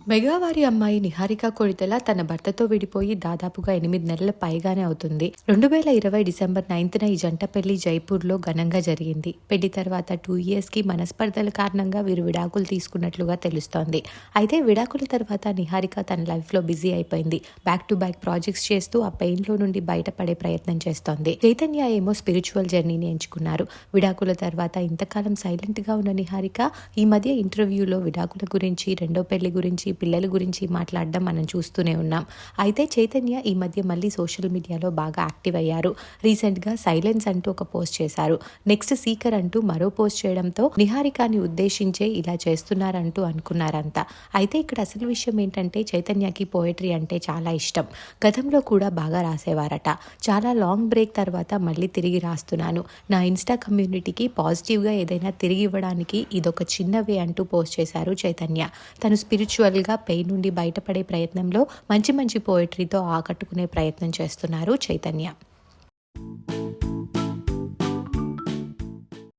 మెగావారి అమ్మాయి నిహారిక కొణిదెల తన భర్తతో విడిపోయి దాదాపుగా 8 నెలల పైగానే అవుతుంది. 2020 డిసెంబర్ 9న ఈ జంట పెళ్లి జైపూర్లో ఘనంగా జరిగింది. పెళ్లి తర్వాత 2 ఇయర్స్కి మనస్పర్ధల కారణంగా వీరు విడాకులు తీసుకున్నట్లుగా తెలుస్తోంది. అయితే విడాకుల తర్వాత నిహారిక తన లైఫ్లో బిజీ అయిపోయింది. బ్యాక్ టు బ్యాక్ ప్రాజెక్ట్స్ చేస్తూ ఆ పెయిన్లో నుండి బయటపడే ప్రయత్నం చేస్తోంది. చైతన్య ఏమో స్పిరిచువల్ జర్నీని ఎంచుకున్నారు. విడాకుల తర్వాత ఇంతకాలం సైలెంట్గా ఉన్న నిహారిక ఈ మధ్య ఇంటర్వ్యూలో విడాకుల గురించి, రెండో పెళ్లి గురించి, పిల్లల గురించి మాట్లాడడం మనం చూస్తూనే ఉన్నాం. అయితే చైతన్య ఈ మధ్య మళ్ళీ సోషల్ మీడియాలో బాగా యాక్టివ్ అయ్యారు. రీసెంట్గా సైలెన్స్ అంటూ ఒక పోస్ట్ చేశారు. నెక్స్ట్ సీకర్ అంటూ మరో పోస్ట్ చేయడంతో నిహారికని ఉద్దేశించే ఇలా చేస్తున్నారంటూ అనుకున్నారంతా. అయితే ఇక్కడ అసలు విషయం ఏంటంటే చైతన్యకి పోయట్రీ అంటే చాలా ఇష్టం. గతంలో కూడా బాగా రాసేవారట. చాలా లాంగ్ బ్రేక్ తర్వాత మళ్ళీ తిరిగి రాస్తున్నాను. నా ఇన్స్టా కమ్యూనిటీకి పాజిటివ్గా ఏదైనా తిరిగి ఇవ్వడానికి ఇదొక చిన్న వే అంటూ పోస్ట్ చేశారు చైతన్య. తను స్పిరిచువల్గా పెయిన్ నుండి బయటపడే ప్రయత్నంలో మంచి మంచి పోయట్రీతో ఆకట్టుకునే ప్రయత్నం చేస్తున్నారు చైతన్య.